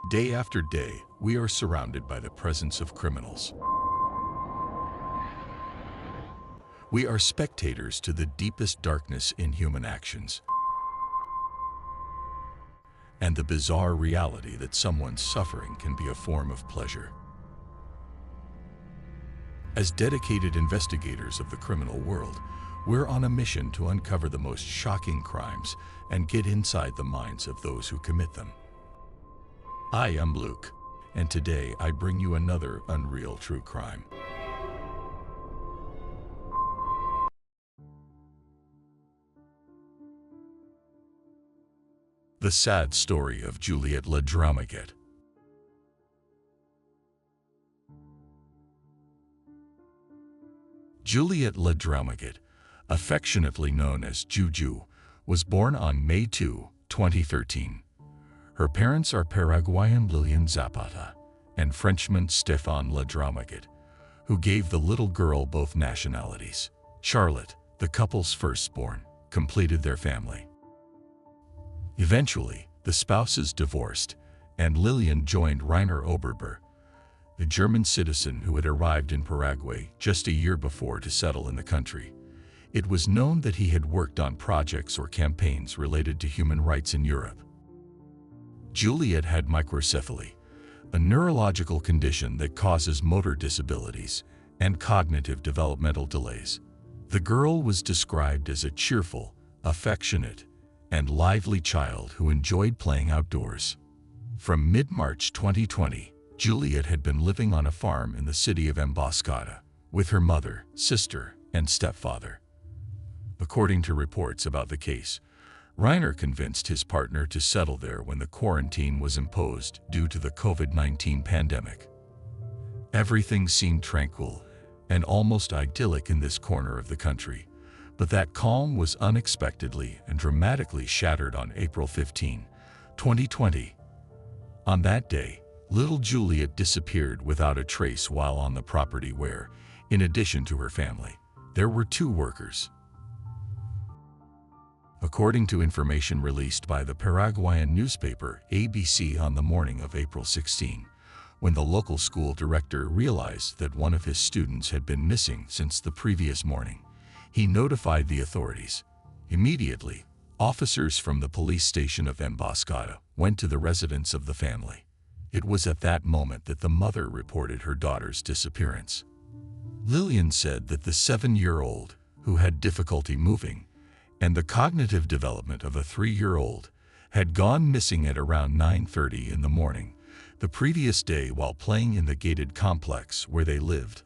Day after day, we are surrounded by the presence of criminals. We are spectators to the deepest darkness in human actions and the bizarre reality that someone's suffering can be a form of pleasure. As dedicated investigators of the criminal world, we're on a mission to uncover the most shocking crimes and get inside the minds of those who commit them. I am Luke, and today I bring you another unreal true crime. The sad story of Juliette Le Droumaguet. Juliette Le Droumaguet, affectionately known as Juju, was born on May 2, 2013. Her parents are Paraguayan Lilian Zapata and Frenchman Stéphane Le Droumaguet, who gave the little girl both nationalities. Charlotte, the couple's firstborn, completed their family. Eventually, the spouses divorced, and Lilian joined Rainer Oberber, a German citizen who had arrived in Paraguay just a year before to settle in the country. It was known that he had worked on projects or campaigns related to human rights in Europe. Juliette had microcephaly, a neurological condition that causes motor disabilities and cognitive developmental delays. The girl was described as a cheerful, affectionate, and lively child who enjoyed playing outdoors. From mid-March 2020, Juliette had been living on a farm in the city of Emboscada with her mother, sister, and stepfather. According to reports about the case, Rainer convinced his partner to settle there when the quarantine was imposed due to the COVID-19 pandemic. Everything seemed tranquil and almost idyllic in this corner of the country, but that calm was unexpectedly and dramatically shattered on April 15, 2020. On that day, little Juliette disappeared without a trace while on the property where, in addition to her family, there were 2 workers. According to information released by the Paraguayan newspaper ABC on the morning of April 16, when the local school director realized that one of his students had been missing since the previous morning, he notified the authorities. Immediately, officers from the police station of Emboscada went to the residence of the family. It was at that moment that the mother reported her daughter's disappearance. Lilian said that the 7-year-old, who had difficulty moving, and the cognitive development of a 3-year-old, had gone missing at around 9:30 in the morning, the previous day while playing in the gated complex where they lived,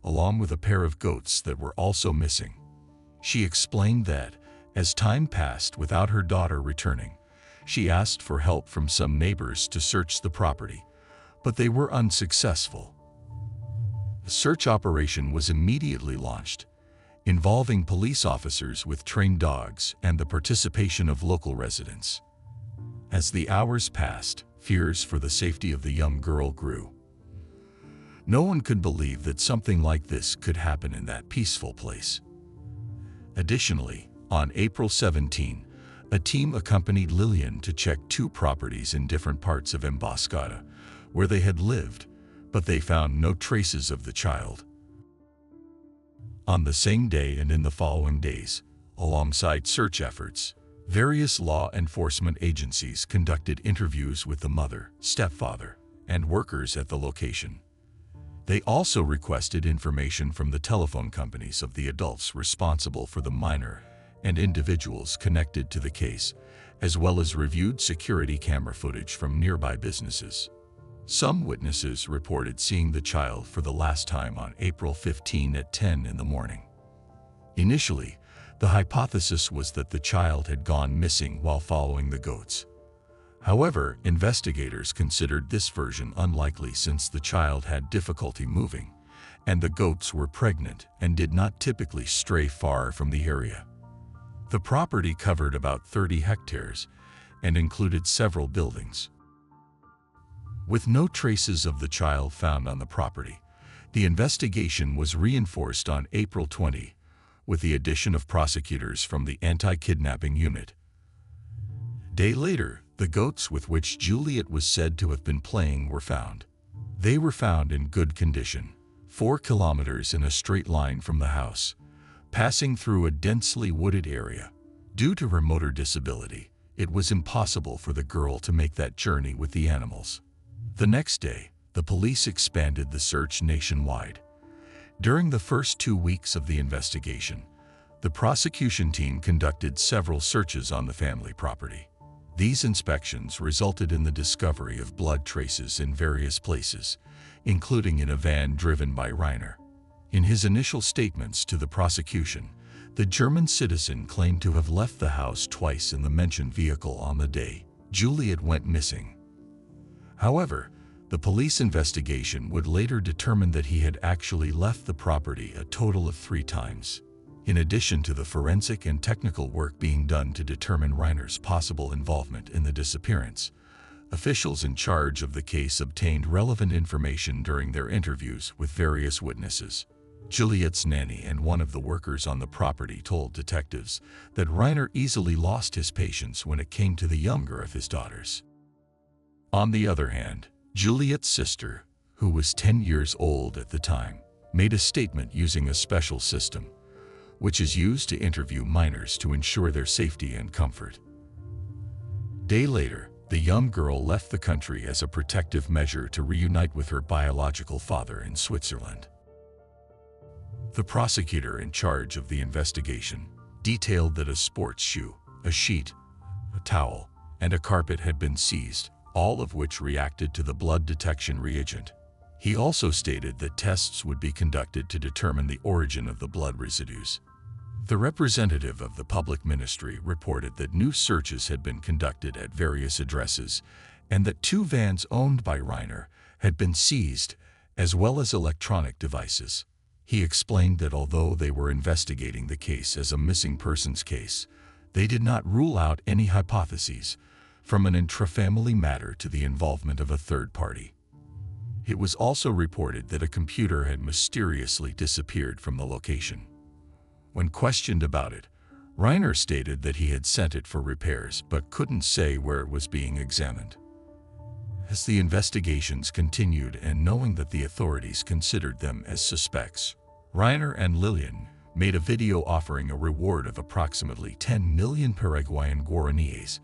along with a pair of goats that were also missing. She explained that, as time passed without her daughter returning, she asked for help from some neighbors to search the property, but they were unsuccessful. The search operation was immediately launched, involving police officers with trained dogs and the participation of local residents. As the hours passed, fears for the safety of the young girl grew. No one could believe that something like this could happen in that peaceful place. Additionally, on April 17, a team accompanied Lilian to check 2 properties in different parts of Emboscada, where they had lived, but they found no traces of the child. On the same day and in the following days, alongside search efforts, various law enforcement agencies conducted interviews with the mother, stepfather, and workers at the location. They also requested information from the telephone companies of the adults responsible for the minor and individuals connected to the case, as well as reviewed security camera footage from nearby businesses. Some witnesses reported seeing the child for the last time on April 15 at 10 in the morning. Initially, the hypothesis was that the child had gone missing while following the goats. However, investigators considered this version unlikely since the child had difficulty moving, and the goats were pregnant and did not typically stray far from the area. The property covered about 30 hectares and included several buildings. With no traces of the child found on the property, the investigation was reinforced on April 20, with the addition of prosecutors from the Anti-Kidnapping Unit. A day later, The goats with which Juliette was said to have been playing were found. They were found in good condition, 4 kilometers in a straight line from the house, passing through a densely wooded area. Due to her motor disability, it was impossible for the girl to make that journey with the animals. The next day, the police expanded the search nationwide. During the first 2 weeks of the investigation, the prosecution team conducted several searches on the family property. These inspections resulted in the discovery of blood traces in various places, including in a van driven by Reiner. In his initial statements to the prosecution, the German citizen claimed to have left the house twice in the mentioned vehicle on the day Juliette went missing. However, the police investigation would later determine that he had actually left the property a total of 3 times. In addition to the forensic and technical work being done to determine Reiner's possible involvement in the disappearance, officials in charge of the case obtained relevant information during their interviews with various witnesses. Juliette's nanny and one of the workers on the property told detectives that Reiner easily lost his patience when it came to the younger of his daughters. On the other hand, Juliette's sister, who was 10 years old at the time, made a statement using a special system, which is used to interview minors to ensure their safety and comfort. A day later, the young girl left the country as a protective measure to reunite with her biological father in Switzerland. The prosecutor in charge of the investigation detailed that a sports shoe, a sheet, a towel, and a carpet had been seized, all of which reacted to the blood detection reagent. He also stated that tests would be conducted to determine the origin of the blood residues. The representative of the public ministry reported that new searches had been conducted at various addresses and that 2 vans owned by Reiner had been seized, as well as electronic devices. He explained that although they were investigating the case as a missing persons case, they did not rule out any hypotheses, from an intrafamily matter to the involvement of a third party. It was also reported that a computer had mysteriously disappeared from the location. When questioned about it, Reiner stated that he had sent it for repairs but couldn't say where it was being examined. As the investigations continued and knowing that the authorities considered them as suspects, Reiner and Lilian made a video offering a reward of approximately 10 million Paraguayan guaraníes,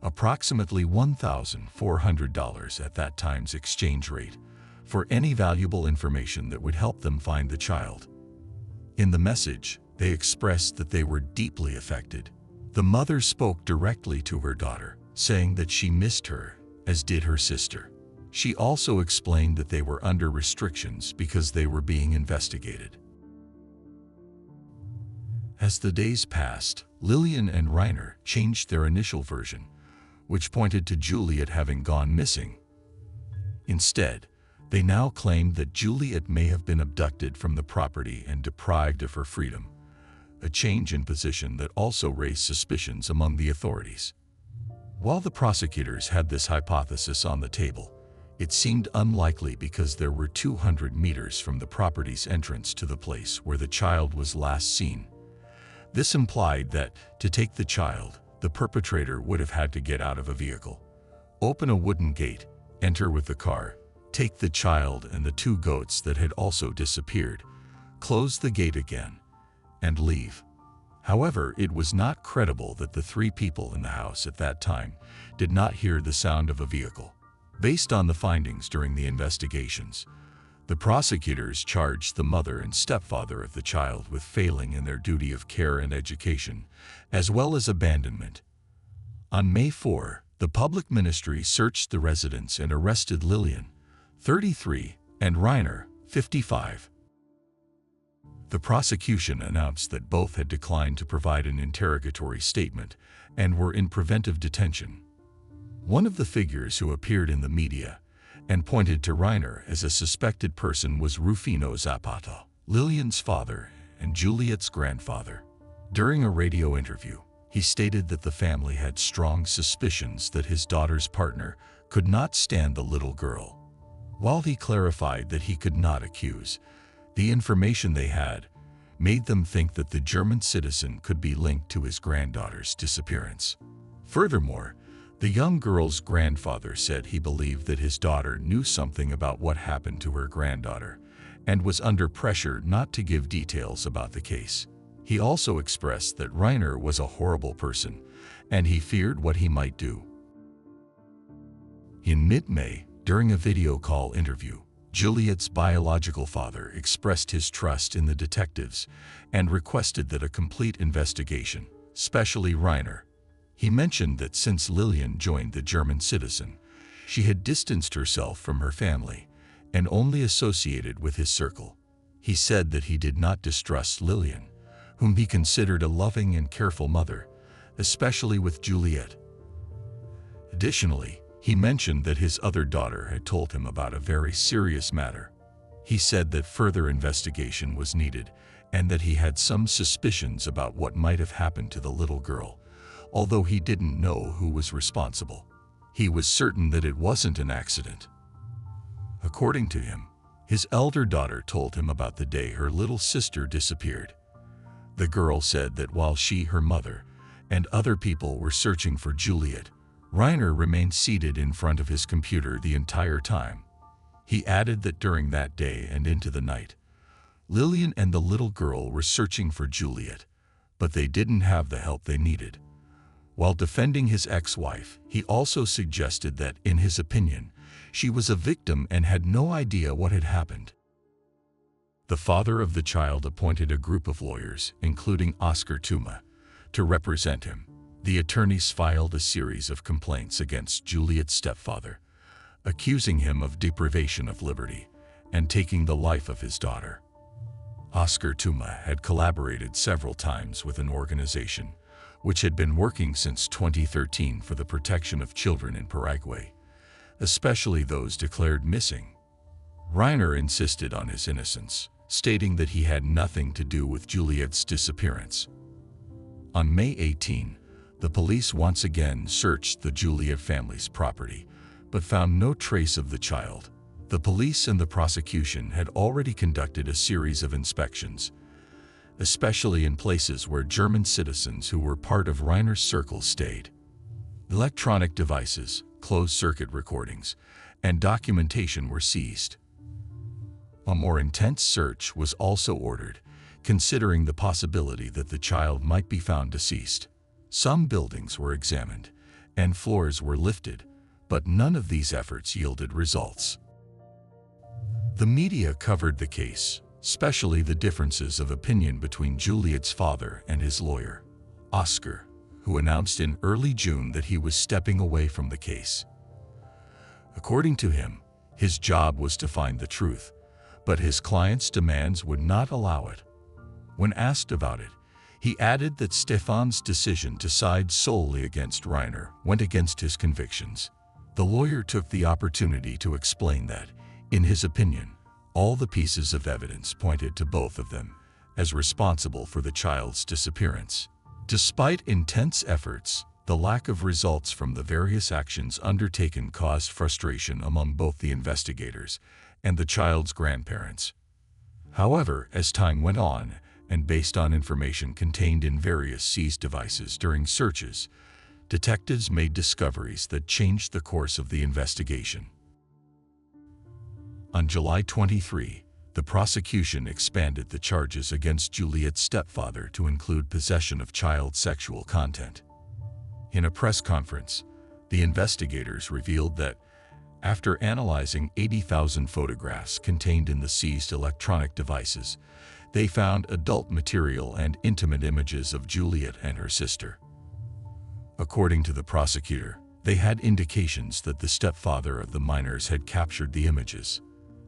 approximately $1,400 at that time's exchange rate, for any valuable information that would help them find the child. In the message, they expressed that they were deeply affected. The mother spoke directly to her daughter, saying that she missed her, as did her sister. She also explained that they were under restrictions because they were being investigated. As the days passed, Lilian and Reiner changed their initial version, which pointed to Juliette having gone missing. Instead, they now claimed that Juliette may have been abducted from the property and deprived of her freedom, a change in position that also raised suspicions among the authorities. While the prosecutors had this hypothesis on the table, it seemed unlikely because there were 200 meters from the property's entrance to the place where the child was last seen. This implied that, to take the child, the perpetrator would have had to get out of a vehicle, open a wooden gate, enter with the car, take the child and the 2 goats that had also disappeared, close the gate again, and leave. However, it was not credible that the 3 people in the house at that time did not hear the sound of a vehicle. Based on the findings during the investigations, the prosecutors charged the mother and stepfather of the child with failing in their duty of care and education, as well as abandonment. On May 4, the public ministry searched the residence and arrested Lilian, 33, and Reiner, 55. The prosecution announced that both had declined to provide an interrogatory statement and were in preventive detention. One of the figures who appeared in the media and pointed to Reiner as a suspected person was Rufino Zapata, Lilian's father and Juliette's grandfather. During a radio interview, he stated that the family had strong suspicions that his daughter's partner could not stand the little girl. While he clarified that he could not accuse, the information they had made them think that the German citizen could be linked to his granddaughter's disappearance. Furthermore, The young girl's grandfather said he believed that his daughter knew something about what happened to her granddaughter and was under pressure not to give details about the case. He also expressed that Reiner was a horrible person and he feared what he might do. In mid-May, during a video call interview, Juliette's biological father expressed his trust in the detectives and requested that a complete investigation, especially Reiner. He mentioned that since Lillian joined the German citizen, she had distanced herself from her family and only associated with his circle. He said that he did not distrust Lillian, whom he considered a loving and careful mother, especially with Juliette. Additionally, he mentioned that his other daughter had told him about a very serious matter. He said that further investigation was needed and that he had some suspicions about what might have happened to the little girl, although he didn't know who was responsible. He was certain that it wasn't an accident. According to him, his elder daughter told him about the day her little sister disappeared. The girl said that while she, her mother, and other people were searching for Juliette, Reiner remained seated in front of his computer the entire time. He added that during that day and into the night, Lillian and the little girl were searching for Juliette, but they didn't have the help they needed. While defending his ex-wife, he also suggested that, in his opinion, she was a victim and had no idea what had happened. The father of the child appointed a group of lawyers, including Oscar Tuma, to represent him. The attorneys filed a series of complaints against Juliette's stepfather, accusing him of deprivation of liberty and taking the life of his daughter. Oscar Tuma had collaborated several times with an organization which had been working since 2013 for the protection of children in Paraguay, especially those declared missing. Reiner insisted on his innocence, stating that he had nothing to do with Juliette's disappearance. On May 18, the police once again searched the Juliette family's property, but found no trace of the child. The police and the prosecution had already conducted a series of inspections, especially in places where German citizens who were part of Reiner's circle stayed. Electronic devices, closed-circuit recordings, and documentation were seized. A more intense search was also ordered, considering the possibility that the child might be found deceased. Some buildings were examined, and floors were lifted, but none of these efforts yielded results. The media covered the case, especially the differences of opinion between Juliette's father and his lawyer, Oscar, who announced in early June that he was stepping away from the case. According to him, his job was to find the truth, but his client's demands would not allow it. When asked about it, he added that Stefan's decision to side solely against Reiner went against his convictions. The lawyer took the opportunity to explain that, in his opinion, all the pieces of evidence pointed to both of them as responsible for the child's disappearance. Despite intense efforts, the lack of results from the various actions undertaken caused frustration among both the investigators and the child's grandparents. However, as time went on, and based on information contained in various seized devices during searches, detectives made discoveries that changed the course of the investigation. On July 23, the prosecution expanded the charges against Juliette's stepfather to include possession of child sexual content. In a press conference, the investigators revealed that, after analyzing 80,000 photographs contained in the seized electronic devices, they found adult material and intimate images of Juliette and her sister. According to the prosecutor, they had indications that the stepfather of the minors had captured the images.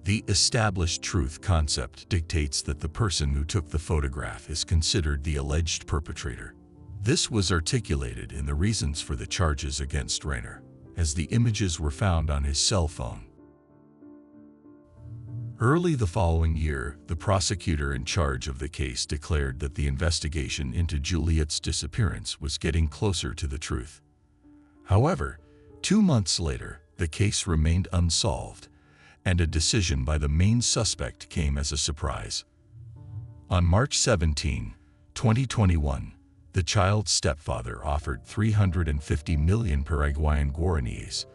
The established truth concept dictates that the person who took the photograph is considered the alleged perpetrator. This was articulated in the reasons for the charges against Reiner, as the images were found on his cell phone. Early the following year, the prosecutor in charge of the case declared that the investigation into Juliette's disappearance was getting closer to the truth. However, 2 months later, the case remained unsolved, and a decision by the main suspect came as a surprise. On March 17, 2021, The child's stepfather offered 350 million Paraguayan guaraníes,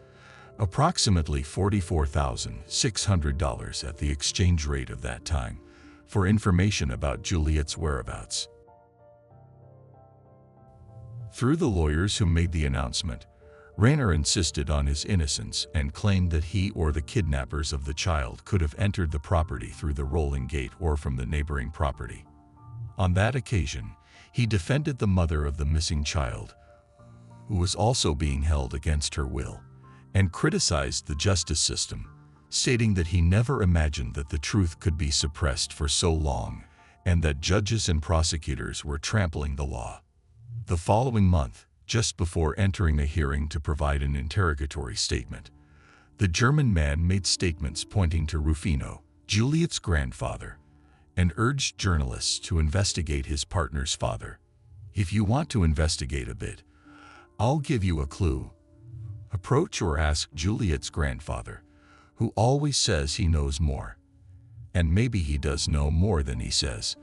approximately $44,600 at the exchange rate of that time, for information about Juliette's whereabouts. Through the lawyers who made the announcement, Rayner insisted on his innocence and claimed that he or the kidnappers of the child could have entered the property through the rolling gate or from the neighboring property. On that occasion, he defended the mother of the missing child, who was also being held against her will, and criticized the justice system, stating that he never imagined that the truth could be suppressed for so long and that judges and prosecutors were trampling the law. The following month, just before entering a hearing to provide an interrogatory statement, the German man made statements pointing to Rufino, Juliette's grandfather, and urged journalists to investigate his partner's father. "If you want to investigate a bit, I'll give you a clue. Approach or ask Juliette's grandfather, who always says he knows more. And maybe he does know more than he says.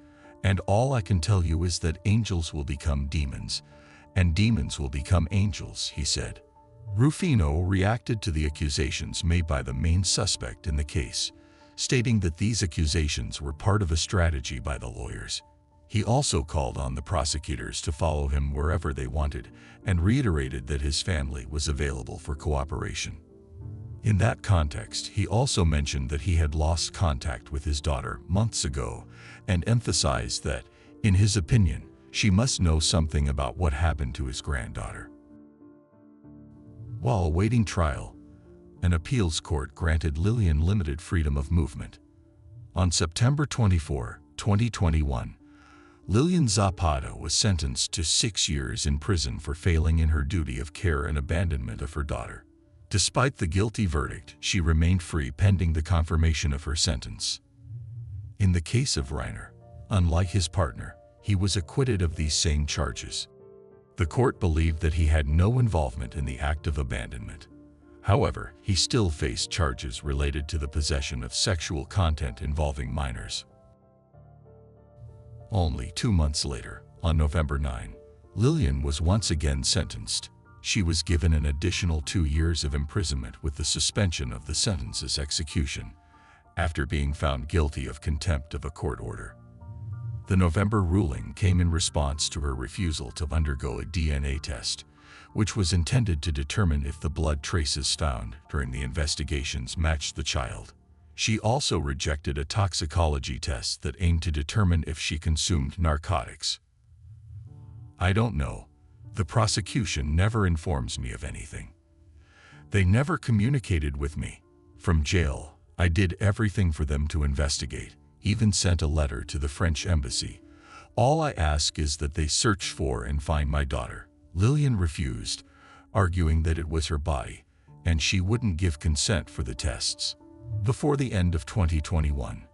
And all I can tell you is that angels will become demons, and demons will become angels," he said. Rufino reacted to the accusations made by the main suspect in the case, stating that these accusations were part of a strategy by the lawyers. He also called on the prosecutors to follow him wherever they wanted and reiterated that his family was available for cooperation. In that context, he also mentioned that he had lost contact with his daughter months ago and emphasized that, in his opinion, she must know something about what happened to his granddaughter. While awaiting trial, an appeals court granted Lilian limited freedom of movement. On September 24, 2021, Lilian Zapata was sentenced to 6 years in prison for failing in her duty of care and abandonment of her daughter. Despite the guilty verdict, she remained free pending the confirmation of her sentence. In the case of Rayner, unlike his partner, he was acquitted of these same charges. The court believed that he had no involvement in the act of abandonment. However, he still faced charges related to the possession of sexual content involving minors. Only 2 months later, on November 9, Lilian was once again sentenced. She was given an additional 2 years of imprisonment with the suspension of the sentence's execution, after being found guilty of contempt of a court order. The November ruling came in response to her refusal to undergo a DNA test, which was intended to determine if the blood traces found during the investigations matched the child. She also rejected a toxicology test that aimed to determine if she consumed narcotics. "I don't know. The prosecution never informs me of anything. They never communicated with me. From jail, I did everything for them to investigate, even sent a letter to the French embassy. All I ask is that they search for and find my daughter." Lilian refused, arguing that it was her body, and she wouldn't give consent for the tests. Before the end of 2021,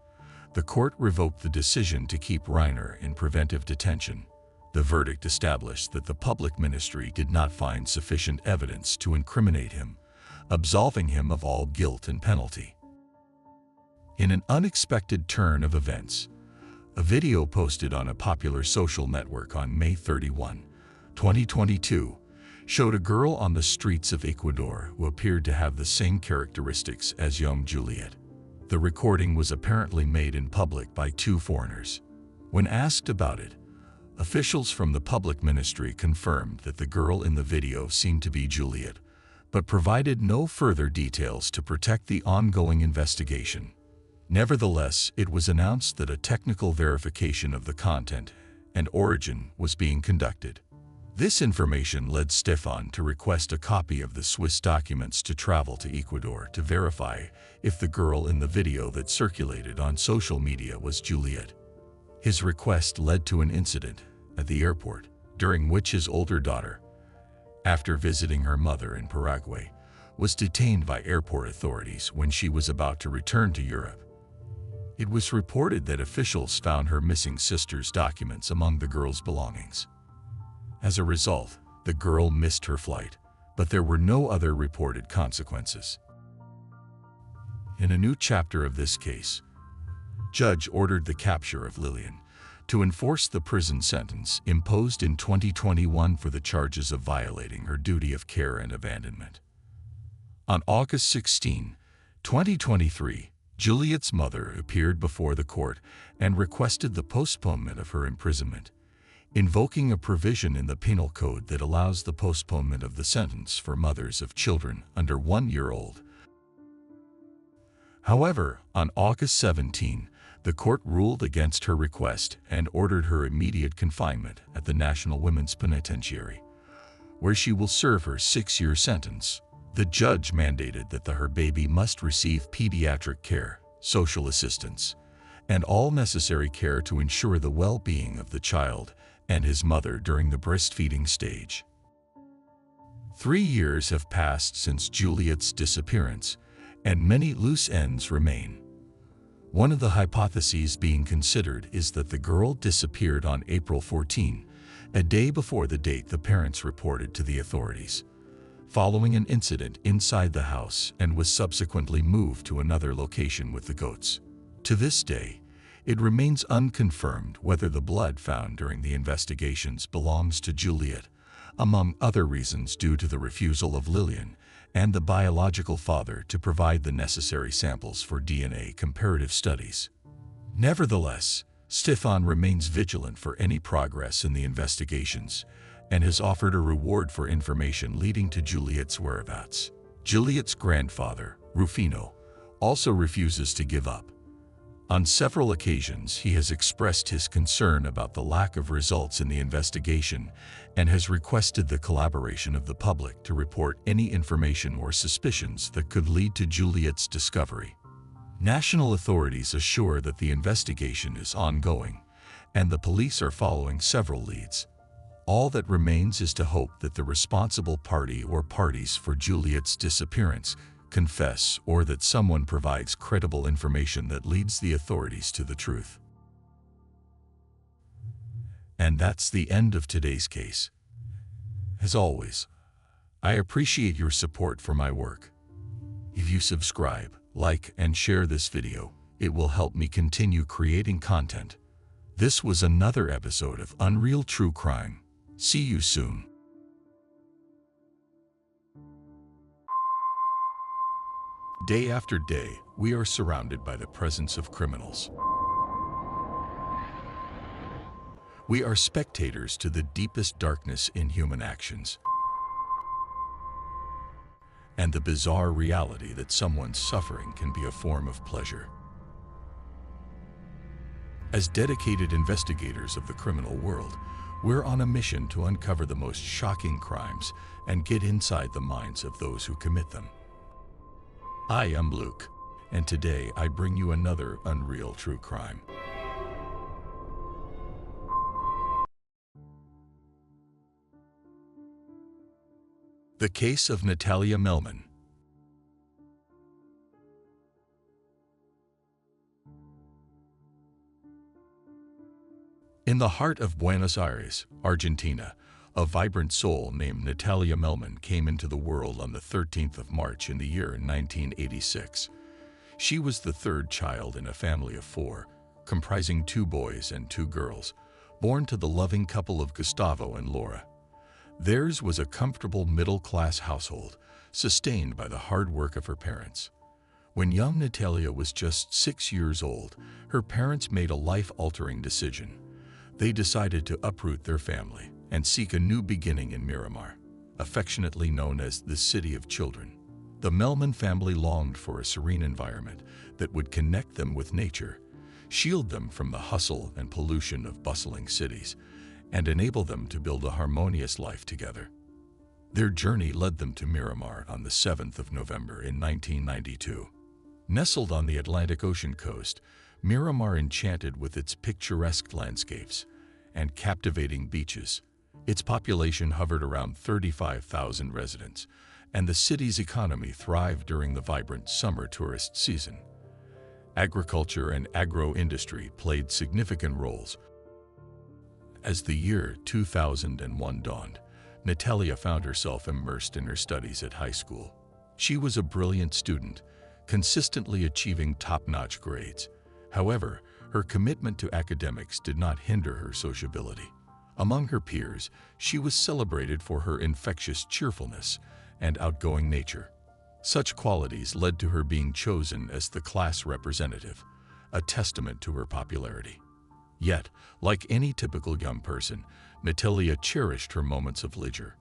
the court revoked the decision to keep Rayner in preventive detention. The verdict established that the public ministry did not find sufficient evidence to incriminate him, absolving him of all guilt and penalty. In an unexpected turn of events, a video posted on a popular social network on May 31, 2022, showed a girl on the streets of Ecuador who appeared to have the same characteristics as young Juliette. The recording was apparently made in public by 2 foreigners. When asked about it, officials from the public ministry confirmed that the girl in the video seemed to be Juliette, but provided no further details to protect the ongoing investigation. Nevertheless, it was announced that a technical verification of the content and origin was being conducted. This information led Stefan to request a copy of the Swiss documents to travel to Ecuador to verify if the girl in the video that circulated on social media was Juliette. His request led to an incident at the airport, during which his older daughter, after visiting her mother in Paraguay, was detained by airport authorities when she was about to return to Europe. It was reported that officials found her missing sister's documents among the girl's belongings. As a result, the girl missed her flight, but there were no other reported consequences. In a new chapter of this case, judge ordered the capture of Lilian, to enforce the prison sentence imposed in 2021 for the charges of violating her duty of care and abandonment. On August 16, 2023, Juliette's mother appeared before the court and requested the postponement of her imprisonment, invoking a provision in the Penal Code that allows the postponement of the sentence for mothers of children under 1 year old. However, on August 17, the court ruled against her request and ordered her immediate confinement at the National Women's Penitentiary, where she will serve her 6-year sentence. The judge mandated that her baby must receive pediatric care, social assistance, and all necessary care to ensure the well-being of the child and his mother during the breastfeeding stage. 3 years have passed since Juliette's disappearance, and many loose ends remain. One of the hypotheses being considered is that the girl disappeared on April 14, a day before the date the parents reported to the authorities, following an incident inside the house, and was subsequently moved to another location with the goats. To this day, it remains unconfirmed whether the blood found during the investigations belongs to Juliette, among other reasons due to the refusal of Lillian and the biological father to provide the necessary samples for DNA comparative studies. Nevertheless, Stefan remains vigilant for any progress in the investigations and has offered a reward for information leading to Juliette's whereabouts. Juliette's grandfather, Rufino, also refuses to give up. On several occasions, he has expressed his concern about the lack of results in the investigation and has requested the collaboration of the public to report any information or suspicions that could lead to Juliette's discovery. National authorities assure that the investigation is ongoing and the police are following several leads. All that remains is to hope that the responsible party or parties for Juliette's disappearance confess, or that someone provides credible information that leads the authorities to the truth. And that's the end of today's case. As always, I appreciate your support for my work. If you subscribe, like, and share this video, it will help me continue creating content. This was another episode of Unreal True Crime. See you soon. Day after day, we are surrounded by the presence of criminals. We are spectators to the deepest darkness in human actions and the bizarre reality that someone's suffering can be a form of pleasure. As dedicated investigators of the criminal world, we're on a mission to uncover the most shocking crimes and get inside the minds of those who commit them. I am Luke, and today I bring you another Unreal True Crime. The case of Natalia Melman. In the heart of Buenos Aires, Argentina, a vibrant soul named Natalia Melman came into the world on the 13th of March in the year 1986. She was the third child in a family of 4, comprising 2 boys and 2 girls, born to the loving couple of Gustavo and Laura. Theirs was a comfortable middle-class household, sustained by the hard work of her parents. When young Natalia was just 6 years old, her parents made a life-altering decision. They decided to uproot their family and seek a new beginning in Miramar, affectionately known as the City of Children. The Melman family longed for a serene environment that would connect them with nature, shield them from the hustle and pollution of bustling cities, and enable them to build a harmonious life together. Their journey led them to Miramar on the 7th of November in 1992. Nestled on the Atlantic Ocean coast, Miramar enchanted with its picturesque landscapes and captivating beaches. Its population hovered around 35,000 residents, and the city's economy thrived during the vibrant summer tourist season. Agriculture and agro-industry played significant roles. As the year 2001 dawned, Natalia found herself immersed in her studies at high school. She was a brilliant student, consistently achieving top-notch grades. However, Her commitment to academics did not hinder her sociability. Among her peers, she was celebrated for her infectious cheerfulness and outgoing nature. Such qualities led to her being chosen as the class representative, a testament to her popularity. Yet, like any typical young person, Natalia cherished her moments of leisure.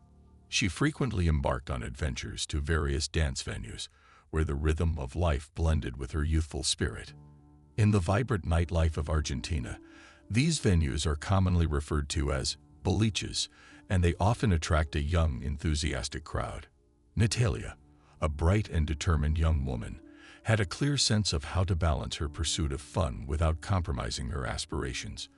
She frequently embarked on adventures to various dance venues, where the rhythm of life blended with her youthful spirit. In the vibrant nightlife of Argentina, these venues are commonly referred to as boliches, and they often attract a young, enthusiastic crowd. Natalia, a bright and determined young woman, had a clear sense of how to balance her pursuit of fun without compromising her aspirations.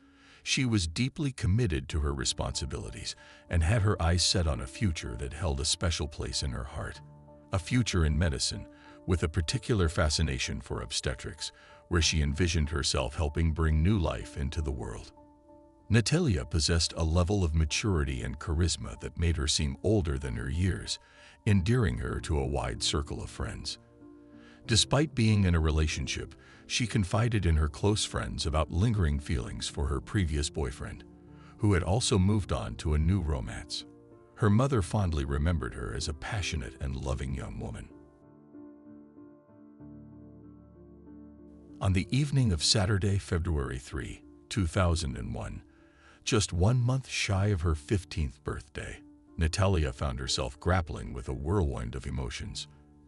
She was deeply committed to her responsibilities and had her eyes set on a future that held a special place in her heart. A future in medicine, with a particular fascination for obstetrics, where she envisioned herself helping bring new life into the world. Natalia possessed a level of maturity and charisma that made her seem older than her years, endearing her to a wide circle of friends. Despite being in a relationship, she confided in her close friends about lingering feelings for her previous boyfriend, who had also moved on to a new romance. Her mother fondly remembered her as a passionate and loving young woman. On the evening of Saturday, February 3, 2001, just 1 month shy of her 15th birthday, Natalia found herself grappling with a whirlwind of emotions.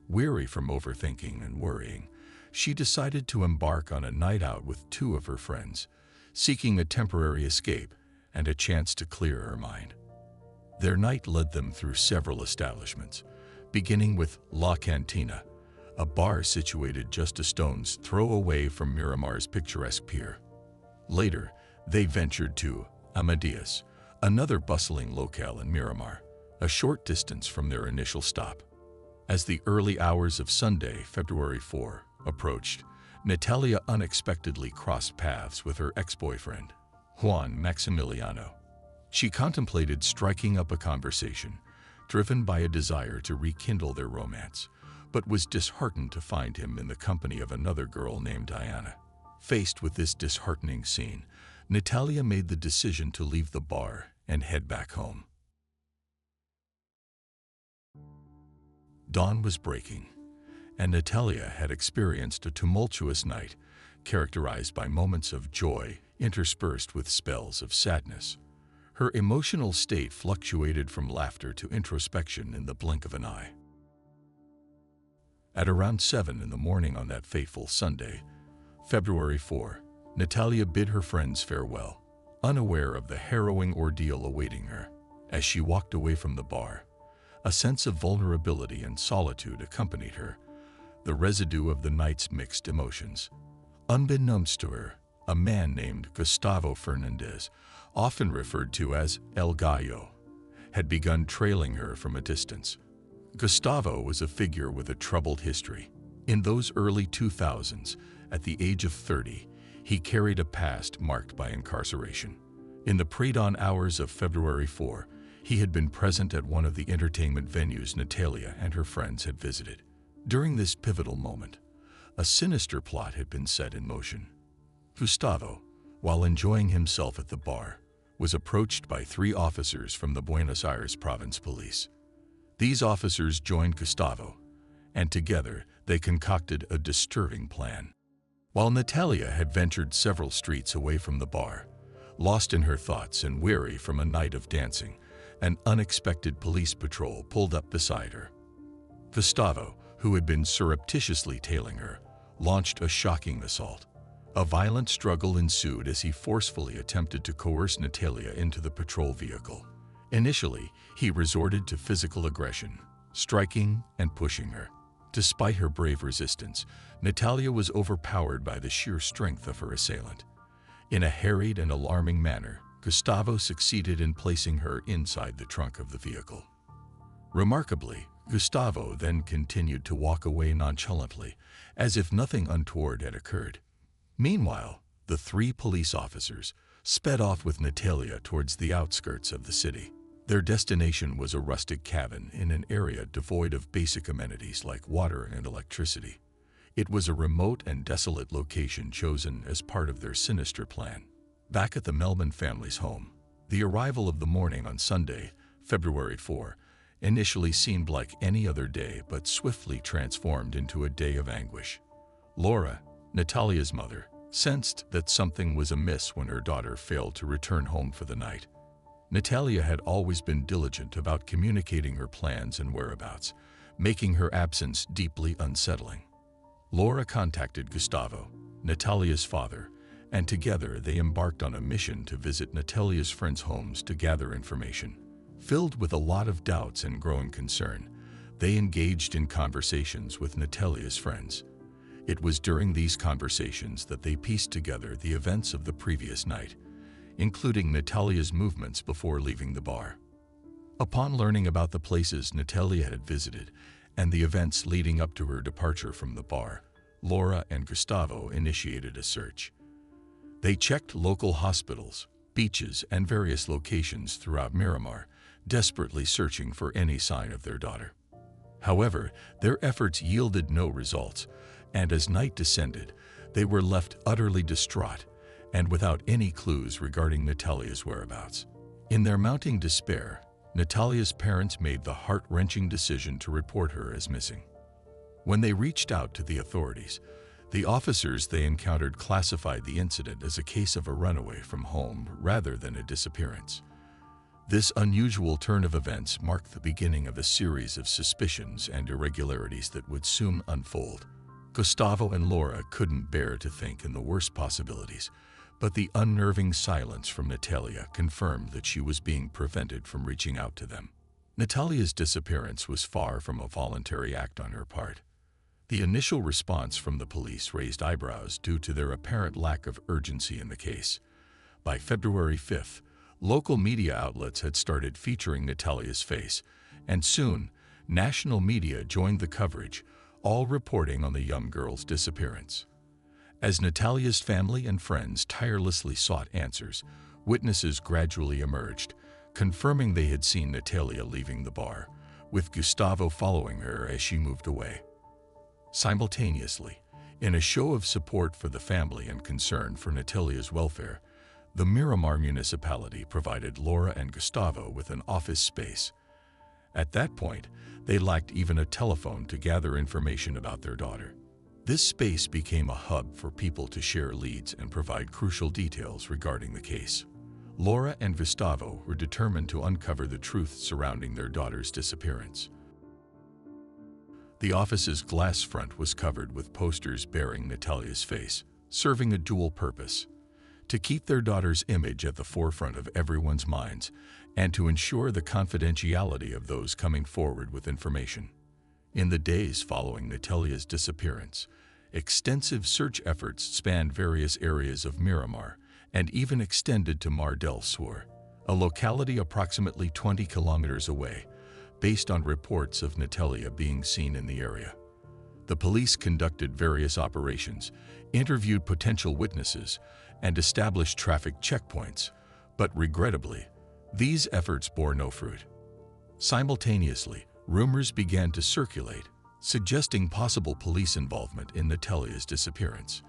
Weary from overthinking and worrying, she decided to embark on a night out with 2 of her friends, seeking a temporary escape and a chance to clear her mind. Their night led them through several establishments, beginning with La Cantina, a bar situated just a stone's throw away from Miramar's picturesque pier. Later, they ventured to Amadeus, another bustling locale in Miramar, a short distance from their initial stop. As the early hours of Sunday, February 4, approached, Natalia unexpectedly crossed paths with her ex-boyfriend, Juan Maximiliano. She contemplated striking up a conversation, driven by a desire to rekindle their romance, but was disheartened to find him in the company of another girl named Diana. Faced with this disheartening scene, Natalia made the decision to leave the bar and head back home. Dawn was breaking, and Natalia had experienced a tumultuous night characterized by moments of joy interspersed with spells of sadness. Her emotional state fluctuated from laughter to introspection in the blink of an eye. At around 7 in the morning on that fateful Sunday, February 4, Natalia bid her friends farewell, unaware of the harrowing ordeal awaiting her. As she walked away from the bar, a sense of vulnerability and solitude accompanied her, the residue of the night's mixed emotions. Unbeknownst to her, a man named Gustavo Fernandez, often referred to as El Gallo, had begun trailing her from a distance. Gustavo was a figure with a troubled history. In those early 2000s, at the age of 30, he carried a past marked by incarceration. In the pre-dawn hours of February 4, he had been present at one of the entertainment venues Natalia and her friends had visited. During this pivotal moment, a sinister plot had been set in motion. Gustavo, while enjoying himself at the bar, was approached by 3 officers from the Buenos Aires Province Police. These officers joined Gustavo, and together they concocted a disturbing plan. While Natalia had ventured several streets away from the bar, lost in her thoughts and weary from a night of dancing, an unexpected police patrol pulled up beside her. Gustavo, who had been surreptitiously tailing her, launched a shocking assault. A violent struggle ensued as he forcefully attempted to coerce Natalia into the patrol vehicle. Initially, he resorted to physical aggression, striking and pushing her. Despite her brave resistance, Natalia was overpowered by the sheer strength of her assailant. In a harried and alarming manner, Gustavo succeeded in placing her inside the trunk of the vehicle. Remarkably, Gustavo then continued to walk away nonchalantly, as if nothing untoward had occurred. Meanwhile, the 3 police officers sped off with Natalia towards the outskirts of the city. Their destination was a rustic cabin in an area devoid of basic amenities like water and electricity. It was a remote and desolate location chosen as part of their sinister plan. Back at the Melman family's home, the arrival of the morning on Sunday, February 4, initially seemed like any other day but swiftly transformed into a day of anguish. Laura, Natalia's mother, sensed that something was amiss when her daughter failed to return home for the night. Natalia had always been diligent about communicating her plans and whereabouts, making her absence deeply unsettling. Laura contacted Gustavo, Natalia's father, and together they embarked on a mission to visit Natalia's friends' homes to gather information. Filled with a lot of doubts and growing concern, they engaged in conversations with Natalia's friends. It was during these conversations that they pieced together the events of the previous night, including Natalia's movements before leaving the bar. Upon learning about the places Natalia had visited and the events leading up to her departure from the bar, Laura and Gustavo initiated a search. They checked local hospitals, beaches, and various locations throughout Miramar, desperately searching for any sign of their daughter. However, their efforts yielded no results, and as night descended, they were left utterly distraught and without any clues regarding Natalia's whereabouts. In their mounting despair, Natalia's parents made the heart-wrenching decision to report her as missing. When they reached out to the authorities, the officers they encountered classified the incident as a case of a runaway from home rather than a disappearance. This unusual turn of events marked the beginning of a series of suspicions and irregularities that would soon unfold. Gustavo and Laura couldn't bear to think in the worst possibilities, but the unnerving silence from Natalia confirmed that she was being prevented from reaching out to them. Natalia's disappearance was far from a voluntary act on her part. The initial response from the police raised eyebrows due to their apparent lack of urgency in the case. By February 5th, local media outlets had started featuring Natalia's face, and soon, national media joined the coverage, all reporting on the young girl's disappearance. As Natalia's family and friends tirelessly sought answers, witnesses gradually emerged, confirming they had seen Natalia leaving the bar, with Gustavo following her as she moved away. Simultaneously, in a show of support for the family and concern for Natalia's welfare, the Miramar municipality provided Laura and Gustavo with an office space. At that point, they lacked even a telephone to gather information about their daughter. This space became a hub for people to share leads and provide crucial details regarding the case. Laura and Gustavo were determined to uncover the truth surrounding their daughter's disappearance. The office's glass front was covered with posters bearing Natalia's face, serving a dual purpose: to keep their daughter's image at the forefront of everyone's minds and to ensure the confidentiality of those coming forward with information. In the days following Natalia's disappearance, extensive search efforts spanned various areas of Miramar and even extended to Mar del Sur, a locality approximately 20 kilometers away, based on reports of Natalia being seen in the area. The police conducted various operations, interviewed potential witnesses, and established traffic checkpoints, but regrettably, these efforts bore no fruit. Simultaneously, rumors began to circulate, suggesting possible police involvement in Natalia's disappearance.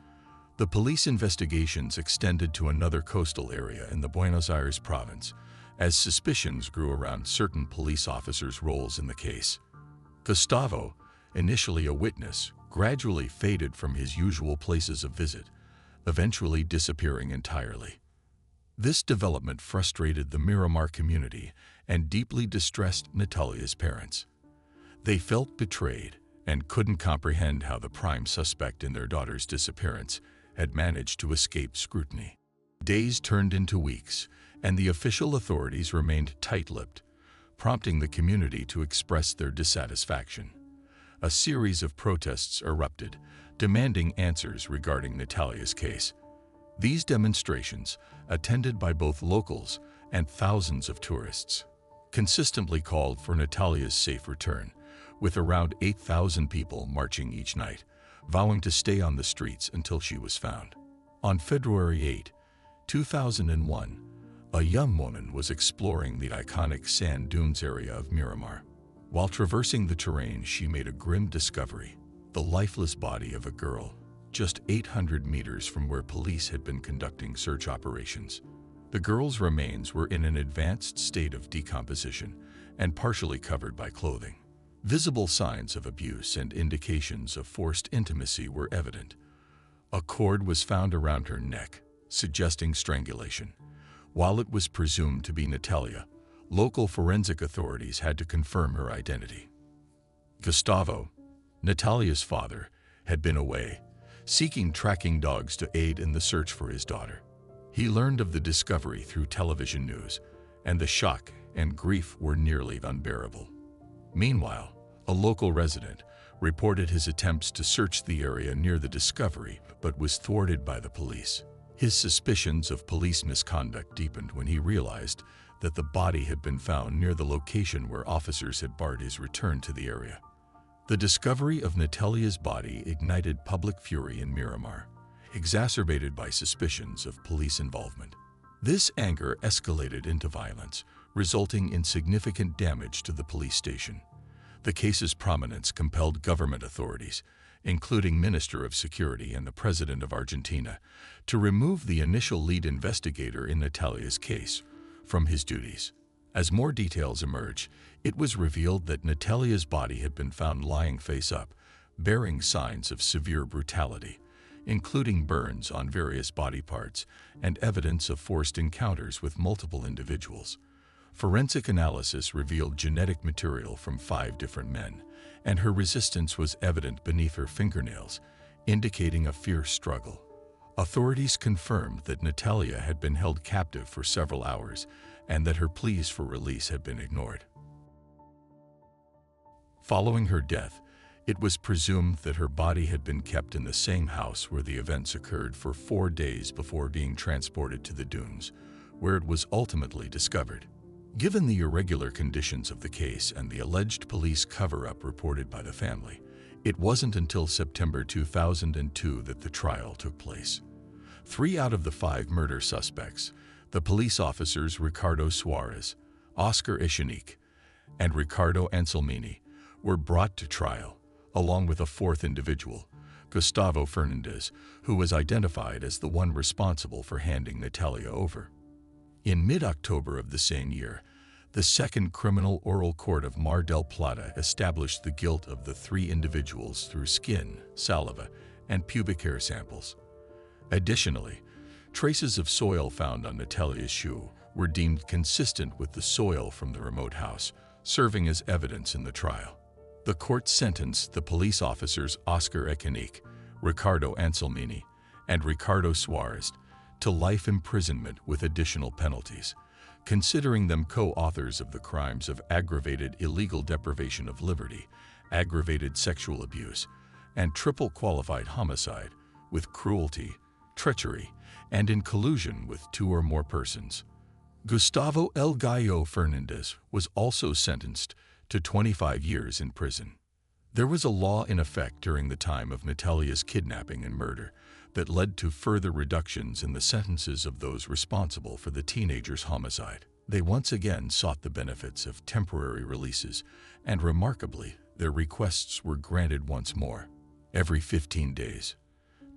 The police investigations extended to another coastal area in the Buenos Aires province, as suspicions grew around certain police officers' roles in the case. Gustavo, initially a witness, gradually faded from his usual places of visit, eventually disappearing entirely. This development frustrated the Miramar community and deeply distressed Natalia's parents. They felt betrayed and couldn't comprehend how the prime suspect in their daughter's disappearance had managed to escape scrutiny. Days turned into weeks, and the official authorities remained tight-lipped, prompting the community to express their dissatisfaction. A series of protests erupted, demanding answers regarding Natalia's case. These demonstrations, attended by both locals and thousands of tourists, consistently called for Natalia's safe return, with around 8,000 people marching each night, vowing to stay on the streets until she was found. On February 8, 2001, a young woman was exploring the iconic sand dunes area of Miramar. While traversing the terrain, she made a grim discovery. the lifeless body of a girl, just 800 meters from where police had been conducting search operations. The girl's remains were in an advanced state of decomposition and partially covered by clothing. Visible signs of abuse and indications of forced intimacy were evident. A cord was found around her neck, suggesting strangulation. While it was presumed to be Natalia, local forensic authorities had to confirm her identity. Gustavo, Natalia's father, had been away, seeking tracking dogs to aid in the search for his daughter. He learned of the discovery through television news, and the shock and grief were nearly unbearable. Meanwhile, a local resident reported his attempts to search the area near the discovery but was thwarted by the police. His suspicions of police misconduct deepened when he realized that the body had been found near the location where officers had barred his return to the area. The discovery of Natalia's body ignited public fury in Miramar, exacerbated by suspicions of police involvement. This anger escalated into violence, resulting in significant damage to the police station. The case's prominence compelled government authorities, including Minister of Security and the President of Argentina, to remove the initial lead investigator in Natalia's case from his duties. As more details emerged, it was revealed that Natalia's body had been found lying face up, bearing signs of severe brutality, including burns on various body parts and evidence of forced encounters with multiple individuals. Forensic analysis revealed genetic material from 5 different men, and her resistance was evident beneath her fingernails, indicating a fierce struggle. Authorities confirmed that Natalia had been held captive for several hours and that her pleas for release had been ignored. Following her death, it was presumed that her body had been kept in the same house where the events occurred for 4 days before being transported to the dunes, where it was ultimately discovered. Given the irregular conditions of the case and the alleged police cover-up reported by the family, it wasn't until September 2002 that the trial took place. 3 out of the 5 murder suspects, the police officers Ricardo Suarez, Oscar Echenique, and Ricardo Anselmini, were brought to trial, along with a 4th individual, Gustavo Fernandez, who was identified as the one responsible for handing Natalia over. In mid-October of the same year, the Second Criminal Oral Court of Mar del Plata established the guilt of the 3 individuals through skin, saliva, and pubic hair samples. Additionally, traces of soil found on Natalia's shoe were deemed consistent with the soil from the remote house, serving as evidence in the trial. The court sentenced the police officers Oscar Echenique, Ricardo Anselmini, and Ricardo Suarez to life imprisonment with additional penalties, considering them co-authors of the crimes of aggravated illegal deprivation of liberty, aggravated sexual abuse, and triple qualified homicide with cruelty, treachery, and in collusion with 2 or more persons. Gustavo El Gallo Fernandez was also sentenced to 25 years in prison. There was a law in effect during the time of Natalia's kidnapping and murder that led to further reductions in the sentences of those responsible for the teenager's homicide. They once again sought the benefits of temporary releases, and remarkably, their requests were granted once more, every 15 days,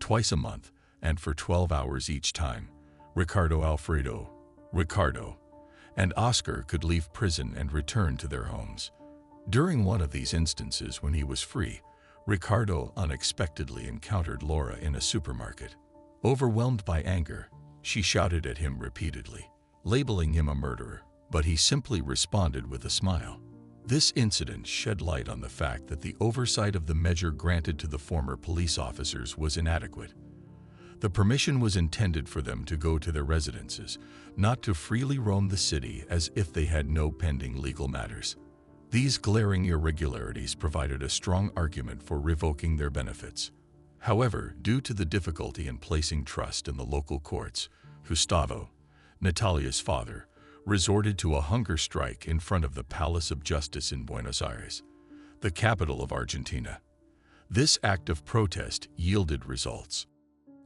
twice a month, and for 12 hours each time. Ricardo, and Oscar could leave prison and return to their homes. During one of these instances when he was free, Ricardo unexpectedly encountered Laura in a supermarket. Overwhelmed by anger, she shouted at him repeatedly, labeling him a murderer, but he simply responded with a smile. This incident shed light on the fact that the oversight of the measure granted to the former police officers was inadequate. The permission was intended for them to go to their residences, not to freely roam the city as if they had no pending legal matters. These glaring irregularities provided a strong argument for revoking their benefits. However, due to the difficulty in placing trust in the local courts, Gustavo, Natalia's father, resorted to a hunger strike in front of the Palace of Justice in Buenos Aires, the capital of Argentina. This act of protest yielded results.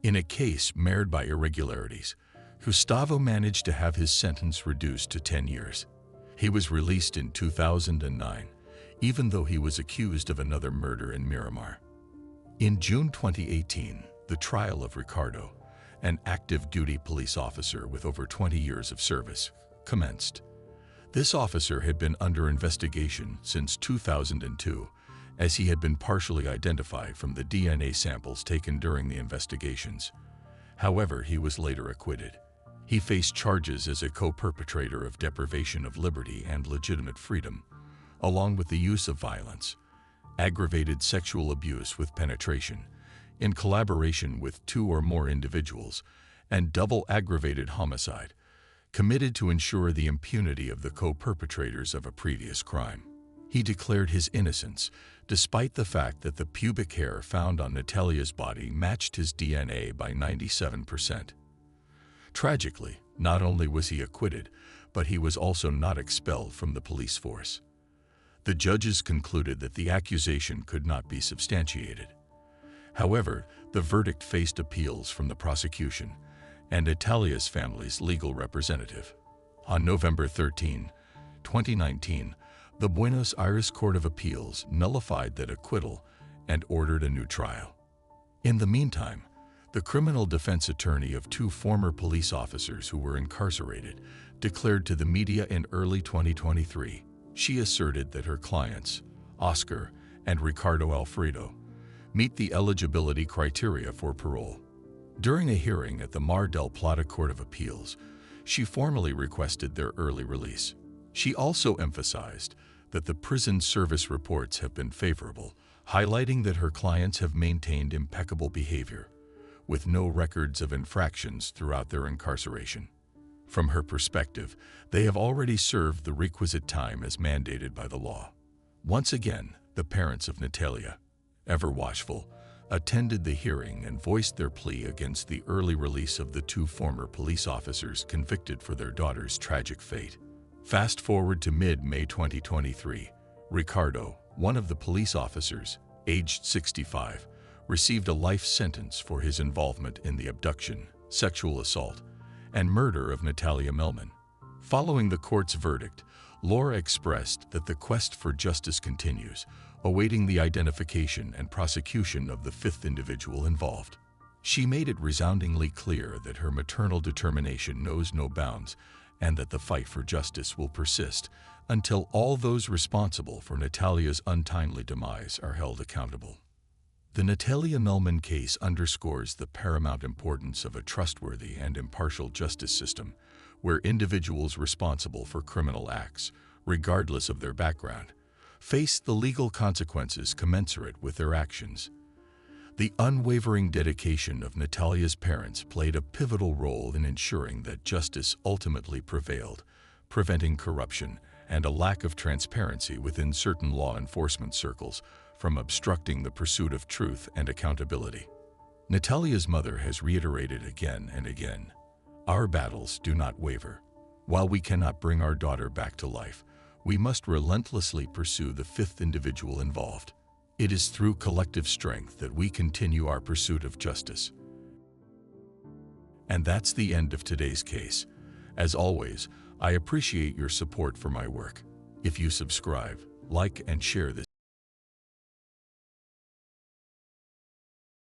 In a case marred by irregularities, Gustavo managed to have his sentence reduced to 10 years. He was released in 2009, even though he was accused of another murder in Miramar. In June 2018, the trial of Ricardo, an active duty police officer with over 20 years of service, commenced. This officer had been under investigation since 2002, as he had been partially identified from the DNA samples taken during the investigations. However, he was later acquitted. He faced charges as a co-perpetrator of deprivation of liberty and legitimate freedom, along with the use of violence, aggravated sexual abuse with penetration, in collaboration with two or more individuals, and double aggravated homicide, committed to ensure the impunity of the co-perpetrators of a previous crime. He declared his innocence, despite the fact that the pubic hair found on Natalia's body matched his DNA by 97%. Tragically, not only was he acquitted, but he was also not expelled from the police force. The judges concluded that the accusation could not be substantiated. However, the verdict faced appeals from the prosecution and Natalia's family's legal representative. On November 13, 2019, the Buenos Aires Court of Appeals nullified that acquittal and ordered a new trial. In the meantime, the criminal defense attorney of two former police officers who were incarcerated declared to the media in early 2023. She asserted that her clients, Oscar and Ricardo Alfredo, meet the eligibility criteria for parole. During a hearing at the Mar del Plata Court of Appeals, she formally requested their early release. She also emphasized that the prison service reports have been favorable, highlighting that her clients have maintained impeccable behavior, with no records of infractions throughout their incarceration. From her perspective, they have already served the requisite time as mandated by the law. Once again, the parents of Natalia, ever watchful, attended the hearing and voiced their plea against the early release of the two former police officers convicted for their daughter's tragic fate. Fast forward to mid-May 2023, Ricardo, one of the police officers, aged 65, received a life sentence for his involvement in the abduction, sexual assault, and murder of Natalia Melman. Following the court's verdict, Laura expressed that the quest for justice continues, awaiting the identification and prosecution of the fifth individual involved. She made it resoundingly clear that her maternal determination knows no bounds and that the fight for justice will persist until all those responsible for Natalia's untimely demise are held accountable. The Natalia Melman case underscores the paramount importance of a trustworthy and impartial justice system where individuals responsible for criminal acts, regardless of their background, face the legal consequences commensurate with their actions. The unwavering dedication of Natalia's parents played a pivotal role in ensuring that justice ultimately prevailed, preventing corruption and a lack of transparency within certain law enforcement circles from obstructing the pursuit of truth and accountability. Natalia's mother has reiterated again and again, "Our battles do not waver. While we cannot bring our daughter back to life, we must relentlessly pursue the fifth individual involved. It is through collective strength that we continue our pursuit of justice." And that's the end of today's case. As always, I appreciate your support for my work. If you subscribe, like, and share this